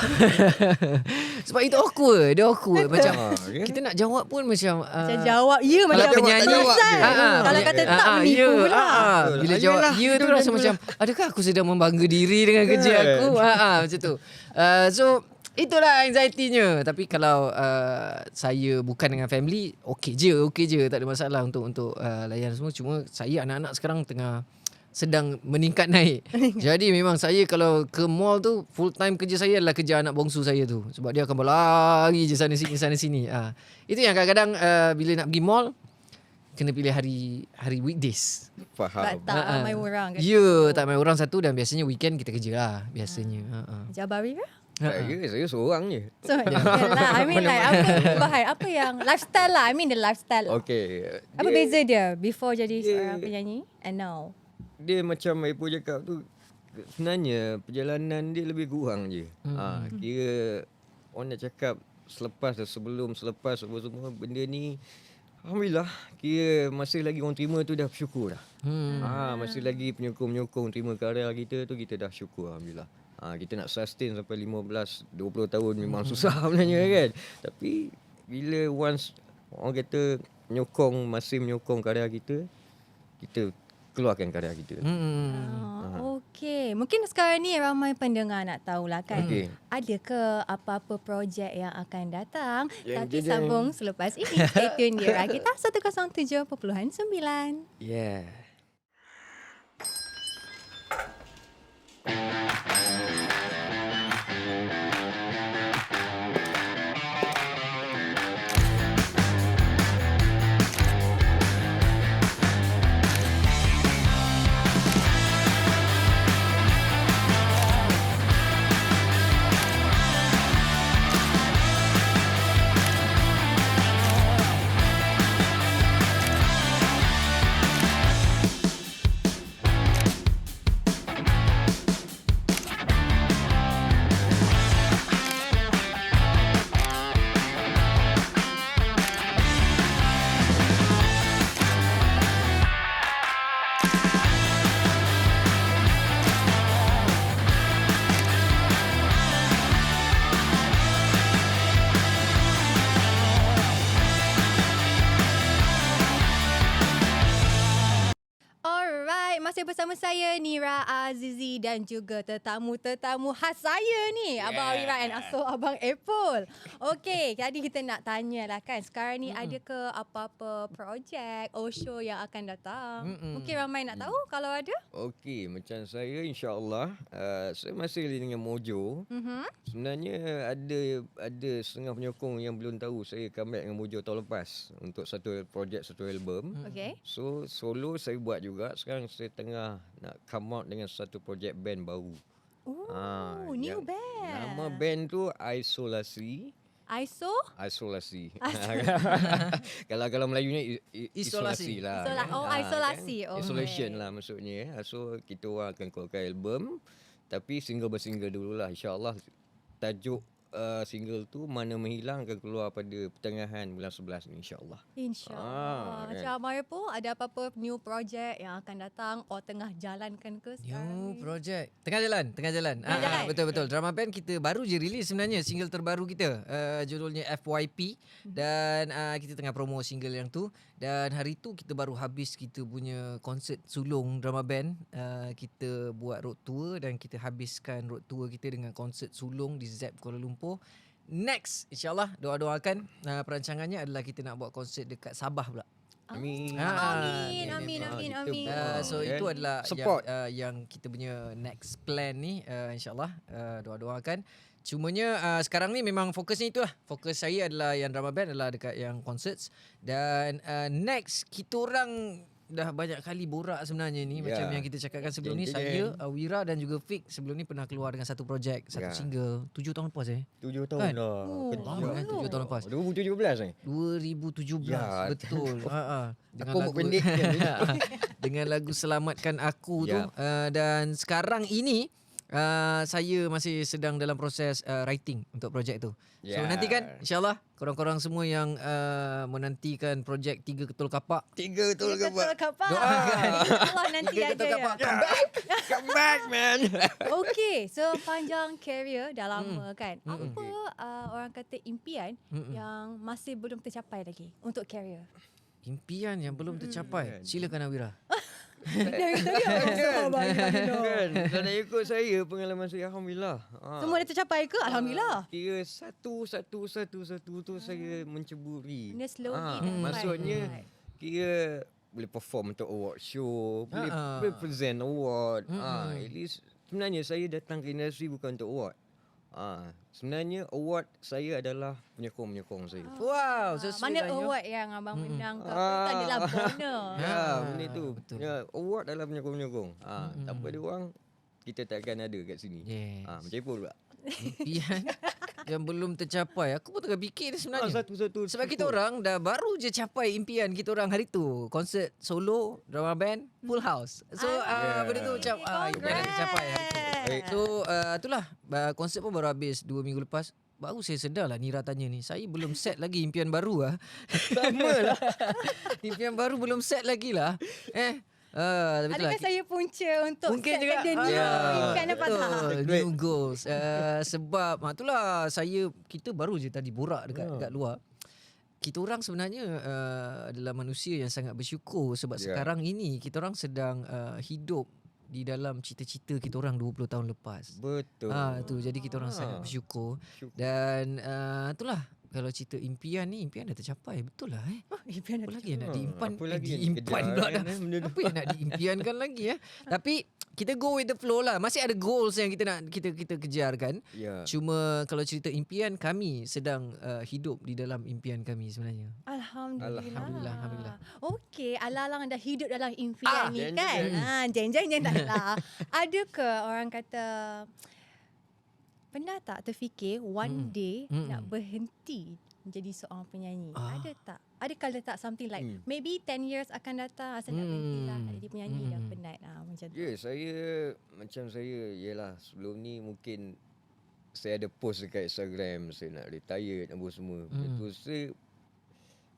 sebab itu awkward. Dia awkward. Macam kita nak jawab pun macam macam jawab ya macam kalau penyanyi kalau kata tak menipu pula. Bila jawab ya tu rasa macam adakah aku sedang membangga diri dengan kerja aku? Macam tu. So itulah anxiety-nya. Tapi kalau saya bukan dengan family, okey je, tak ada masalah untuk layan semua. Cuma saya anak-anak sekarang tengah sedang meningkat naik. Jadi memang saya kalau ke mall tu full time kerja saya adalah kerja anak bongsu saya tu. Sebab dia akan berlari je sana sini. Itu yang kadang-kadang bila nak pergi mall kena pilih hari weekdays. Faham. Tak ramai orang kan? Ya, tak ramai orang satu dan biasanya weekend kita kerja lah biasanya. Jabari ke? Saya seorang je. So, yalah, I mean like apa yang lifestyle lah. I mean the lifestyle. Okey. Apa beza dia before jadi seorang penyanyi and now? Dia macam Ibu cakap tu, sebenarnya perjalanan dia lebih kurang je. Kira orang nak cakap selepas apa semua benda ni, alhamdulillah, kira masih lagi orang terima tu dah bersyukur dah. Masih lagi penyokong-penyokong terima karya kita tu, kita dah syukur alhamdulillah. Kita nak sustain sampai 15-20 tahun memang susah sebenarnya kan. Tapi bila once orang kata masih menyokong karya kita, kita keluarkan karya kita. Okey. Mungkin sekarang ni ramai pendengar nak tahulah kan. Okey. Ada ke apa-apa projek yang akan datang? Tapi Jeng. sambung selepas ini. Stay tune di Rakita 107.9. Yeah. Alright, masih bersama saya Nira Azizi dan juga tetamu-tetamu khas saya ni, Abang Awira and also Abang Apple. Okey, tadi kita nak tanya lah kan, sekarang ni ada ke apa-apa projek or show yang akan datang? Mungkin ramai nak tahu kalau ada. Okey, macam saya insya-Allah saya masih dengan Mojo. Sebenarnya ada setengah penyokong yang belum tahu saya comeback dengan Mojo tahun lepas untuk satu projek, satu album. Okey. So solo saya buat juga. Sekarang saya tengah nak come out dengan satu projek band baru. New yang band. Nama band tu Isolasi. Isolasi. Kalau Melayunya isolasi lah. Isolasi. Kan? Isolation lah maksudnya. So kita orang akan keluarkan album, tapi single bersingle dululah insya-Allah. Tajuk single tu Mana Menghilang akan keluar pada pertengahan bulan 11 ni insya-Allah. InsyaAllah. Macam Abang Apple, ada apa-apa new project yang akan datang or tengah jalankan ke sekarang New ni? project. Tengah jalan. Tengah jalan. Betul. Drama band kita baru je release sebenarnya single terbaru kita. Judulnya FYP dan kita tengah promo single yang tu, dan hari tu kita baru habis kita punya konsert sulung drama band. Kita buat road tour dan kita habiskan road tour kita dengan konsert sulung di ZEP Kuala Lumpur. Next insya-Allah doa-doakan perancangannya adalah kita nak buat konsert dekat Sabah pula. Amin. Amin. So itu adalah support yang kita punya next plan ni, insyaAllah doa-doakan. Cumanya sekarang ni memang fokusnya itulah. Fokus saya adalah yang drama band adalah dekat yang concerts. Dan next kita orang dah banyak kali borak sebenarnya ni, macam yang kita cakapkan sebelum ni. Saya, Awira dan juga Fik sebelum ni pernah keluar dengan satu projek, satu single 7 tahun lepas 7 tahun kan? dah. Lama kan 7 tahun lepas. 2017 2017 betul. Aku buat pendek dengan lagu Selamatkan Aku tu. Dan sekarang ini saya masih sedang dalam proses writing untuk projek tu. So nantikan insyaAllah korang-korang semua yang menantikan projek 3 Ketul Kapak. 3 Ketul Kapak. Doakan. InsyaAllah nanti ada ya. Come back man. Okay, so panjang career dah lama kan. Apa orang kata impian yang masih belum tercapai lagi untuk career? Impian yang belum tercapai. Silakan Awira. Kan, kalau nak ikut saya, pengalaman saya alhamdulillah. Semua dah tercapai ke? Alhamdulillah. Kira satu tu saya menceburi. Dia slowly maksudnya kira boleh perform untuk award show, boleh present award. At least sebenarnya saya datang ke industri bukan untuk award. Sebenarnya award saya adalah penyokong saya. Wow, mana award yang abang menang ke? Bukan adalah bonus. Benda tu. Betul. Award adalah penyokong-penyokong. Tak apa dia orang kita takkan ada kat sini. Yes. Macam apa pula? Impian yang belum tercapai. Aku pun tengah fikir ni sebenarnya. Satu-satu. Sebab kita orang dah baru je capai impian kita orang hari tu. Konsert solo, drama band, full house. So benda tu macam impian dah tercapai hari tu. So itulah konsert pun baru habis 2 minggu lepas. Baru saya sedar lah Nira tanya ni. Saya belum set lagi impian baru lah. Sama lah. Impian baru belum set lagi lah. Betul Adakah lah. saya punca untuk Mungkin set juga. ada new impian dapat tak? New goals. Sebab itulah kita baru je tadi borak dekat luar. Kita orang sebenarnya adalah manusia yang sangat bersyukur sebab sekarang ini kita orang sedang hidup di dalam cita-cita kita orang 20 tahun lepas. Betul. Tu jadi kita orang sangat bersyukur. Dan itulah kalau cerita impian ni, impian dah tercapai. Betul lah Impian apa lagi yang nak diimpan? Apa lagi yang diimpan dikejar pula kan, dah. benda tu. Apa yang nak diimpiankan lagi Tapi kita go with the flow lah. Masih ada goals yang kita nak kita kejar kan. Ya. Cuma kalau cerita impian, kami sedang hidup di dalam impian kami sebenarnya. Alhamdulillah. Okey, alang-alang dah hidup dalam impian ni Jen, kan. Jen tak lah. Adakah orang kata pernah tak terfikir one day nak berhenti menjadi seorang penyanyi? Ada tak? Adakah letak something like maybe 10 years akan datang asal nak berhenti lah nak jadi penyanyi dah penat macam tu. Ya, saya yelah sebelum ni mungkin saya ada post dekat Instagram saya nak retire apa semua. Itu saya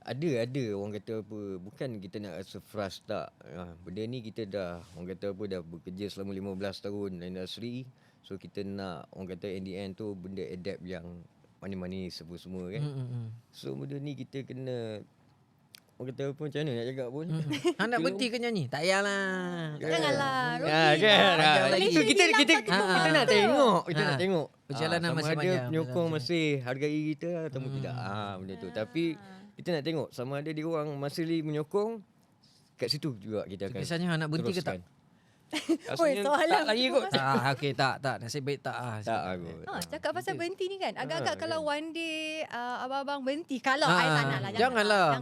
ada orang kata apa, bukan kita nak rasa frust tak. Benda ni kita dah orang kata apa dah bekerja selama 15 tahun dalam industri. So kita nak orang kata in the end tu benda adapt yang manis-manis semua kan. So benda ni kita kena orang kata apa macam mana nak cakap pun. Nak berhenti ke nyanyi? Tak payahlah. Janganlah. Kan. Kita nak tengok, nak tengok perjalanan sama masih ada panjang. penyokong masih hargai kita atau tidak. Benda tu. Tapi kita nak tengok sama ada dia orang masih menyokong, kat situ juga kita akan. Biasanya nak berhenti ke tak? Oi, soalan tak lagi kot. Okey tak. Nasib baik tak. Tak aku. Cakap pasal berhenti ni kan. Agak-agak kalau one day abang-abang berhenti. Kalau I tak nak lah. Janganlah.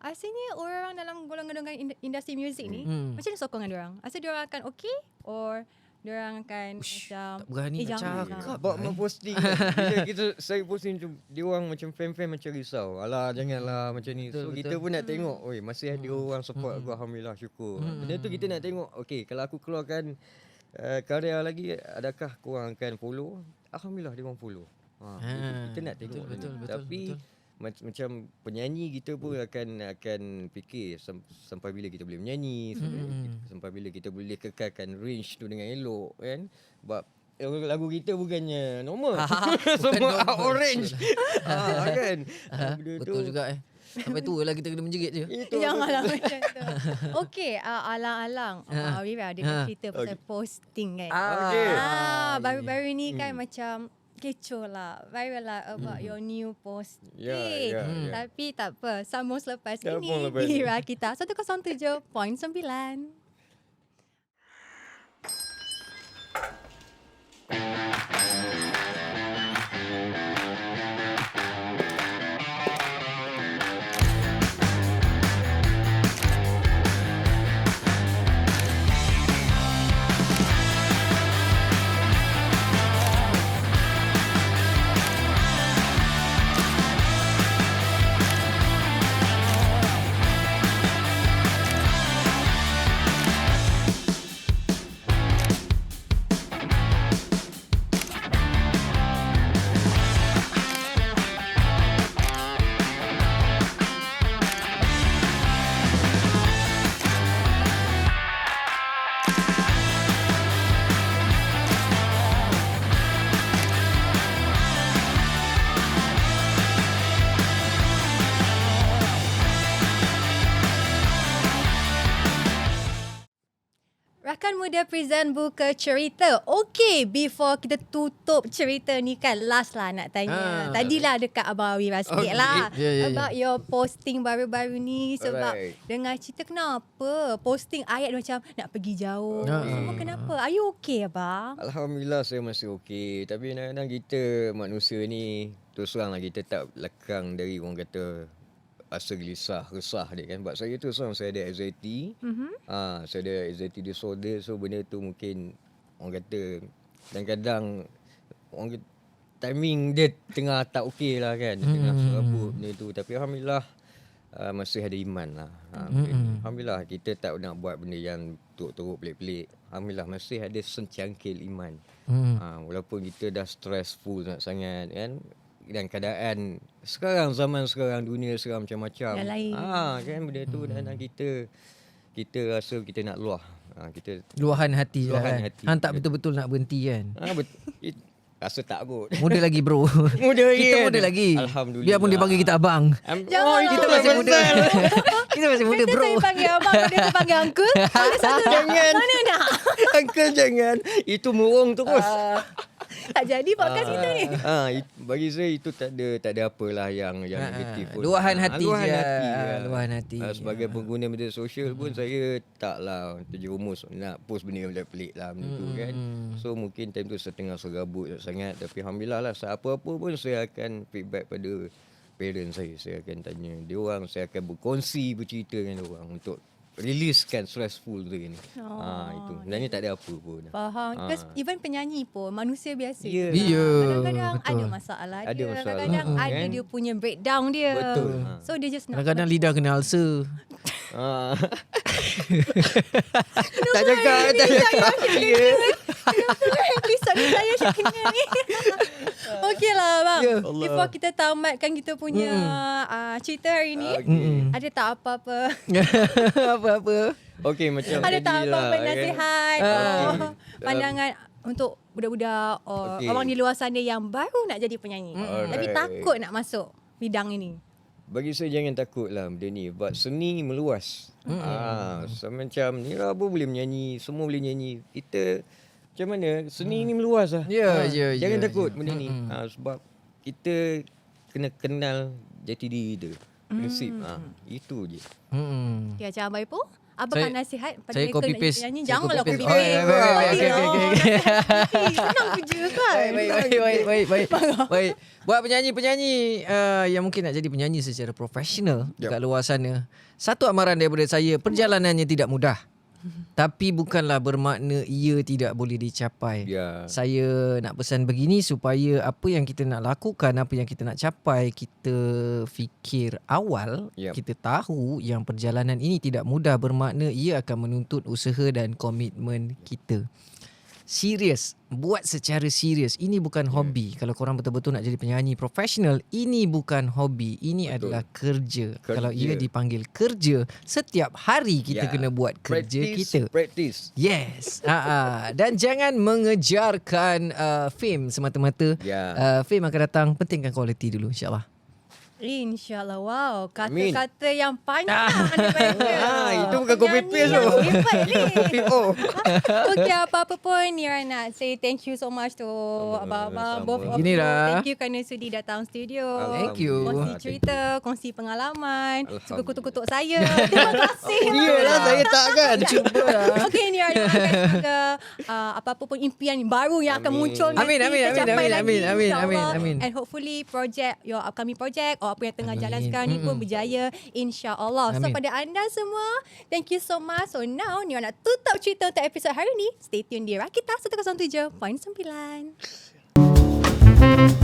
Asalnya orang dalam golongan industri muzik ni macam mana sokongan diorang? Asal diorang akan okay or diorang akan macam tak berani nak cakap. Buat posting. Bila saya posting tu dia orang macam fan-fan macam risau. Alah janganlah macam ni. So kita pun nak tengok, oi masih ada orang support aku, alhamdulillah syukur. Benda tu kita nak tengok, okey kalau aku keluarkan karya lagi adakah korang akan follow? Alhamdulillah dia orang follow. Kita nak tengok. Betul. Tapi macam penyanyi kita pun akan fikir sampai bila kita boleh menyanyi, sampai bila kita boleh kekalkan range tu dengan elok kan. Sebab lagu kita bukannya normal. Semua orange. Kan. Betul juga Sampai tua lah kita kena menjerit je. Janganlah macam tu. Okey, alang-alang Wira ada cerita pasal posting kan. Baru-baru ni kan macam kecoh lah, viral lah about your new posting. Tapi tak apa, sambung selepas ini di Rakita 107.9. Rakan Muda present buka cerita. Okay, before kita tutup cerita ni kan, last lah nak tanya. Tadilah dekat Abang Wira sikit lah. About your posting baru-baru ni. Sebab dengar cerita kenapa posting ayat macam nak pergi jauh. Semua kenapa? Are you okay abang? Alhamdulillah saya masih okey. Tapi kadang-kadang kita manusia ni terus terang lah kita tak lekang dari orang kata rasa gelisah, resah dia kan. Sebab saya tu seorang, saya ada anxiety. Saya ada anxiety disorder. So benda tu mungkin orang kata kadang-kadang orang kata, timing dia tengah tak okey lah kan. Tengah serabut benda tu. Tapi Alhamdulillah masih ada iman lah. Alhamdulillah kita tak nak buat benda yang teruk-teruk pelik-pelik. Alhamdulillah masih ada sencangkil iman. Walaupun kita dah stressful sangat kan. Dan keadaan sekarang, zaman sekarang, dunia sekarang macam-macam. Dah lain. Kan benda tu dan kita rasa kita nak luah. Kita Luahan hati lah Luahan kan. hati. Han tak betul-betul nak berhenti kan. rasa tak kot. Muda lagi bro. Muda Kita kan? muda lagi. Alhamdulillah. Biarpun dia panggil kita abang. Jangan. Kita masih muda. Kita masih muda Better bro. saya panggil abang, dia panggil uncle. Mana satu nak? Jangan. Mana nak? Uncle jangan. Itu murung terus. Tak jadi podcast kita ni. Bagi saya itu tak ada apalah yang negatif pun. Luahan hati luahan je. hati je. Luahan hati. Sebagai pengguna media sosial pun saya taklah terjerumus nak post benda yang pelik lah benda tu kan. So mungkin time tu setengah serabut sangat, tapi alhamdulillah lah apa-apa pun saya akan feedback pada parents saya. Saya akan tanya dia orang, saya akan bercerita dengan dia orang untuk releasekan stressful tu ni. Itu. Sebenarnya tak ada apa pun. Faham. Because even penyanyi pun manusia biasa. Ya. Ya, Kadang-kadang betul. ada masalah Ada dia. masalah. Kadang-kadang ada Kan? dia punya breakdown dia. Betul. So dia just nak Kadang-kadang lidah kena ulcer. Tak cakap. episod ni saya kena ni. Okey lah bang. Ya. Before kita tamatkan kita punya cerita hari ni. Ada tak apa-apa? Apa-apa. Okey, macam Ada tadi tak apa-apa lah, nasihat? Okey. Pandangan untuk budak-budak or Okey. orang di luar sana yang baru nak jadi penyanyi. Tapi Alright. takut nak masuk bidang ini. Bagi saya jangan takut lah benda ni. Sebab seni meluas. So macam Nira pun boleh menyanyi. Semua boleh nyanyi. Kita macam mana? Seni ni meluas lah. Ya, Jangan ya, takut benda ni. Sebab kita kena kenal jati diri kita. Prinsip. Itu je. Okay, Macam Abang Ipoh, apa kan nasihat pada saya mereka copy nak jadi paste. penyanyi? Saya Janganlah copy copy paste. paste. Okay. Senang kerja kan? Baik. Buat penyanyi-penyanyi yang mungkin nak jadi penyanyi secara profesional dekat luar sana. Satu amaran daripada saya, perjalanannya tidak mudah. Tapi bukanlah bermakna ia tidak boleh dicapai. Ya. Saya nak pesan begini supaya apa yang kita nak lakukan, apa yang kita nak capai, kita fikir awal, kita tahu yang perjalanan ini tidak mudah, bermakna ia akan menuntut usaha dan komitmen kita. Serius, buat secara serius. Ini bukan hobi. Kalau korang betul-betul nak jadi penyanyi profesional, ini bukan hobi, ini adalah kerja. Kalau ia dipanggil kerja, setiap hari kita kena buat kerja kita. Practice. Yes. Dan jangan mengejarkan fame semata-mata. Fame akan datang, pentingkan kualiti dulu insya-Allah. InsyaAllah. Wow. Amin. Kata-kata yang panjang daripada Itu bukan copy paste tu. Hebat ni. Oh. Okay, apa-apa pun Nira nak say thank you so much to abang-abang. Both of Gini you. lah. Thank you kerana sudi datang studio. Thank you. Kongsi cerita, kongsi pengalaman. Suka kutuk-kutuk saya. Terima kasih. Iyalah, saya tak kan. Cubalah. Okay Nira, doakan semoga apa-apa pun impian baru yang akan muncul Amin, nanti amin, tercapai amin, lagi, amin, amin, insyaAllah. amin. And hopefully your upcoming project or apa yang tengah Amin. jalan sekarang ni pun berjaya insyaAllah. So Amin. pada anda semua, thank you so much. So now Nira nak tutup cerita untuk episod hari ni. Stay tune di Rakita 107.9.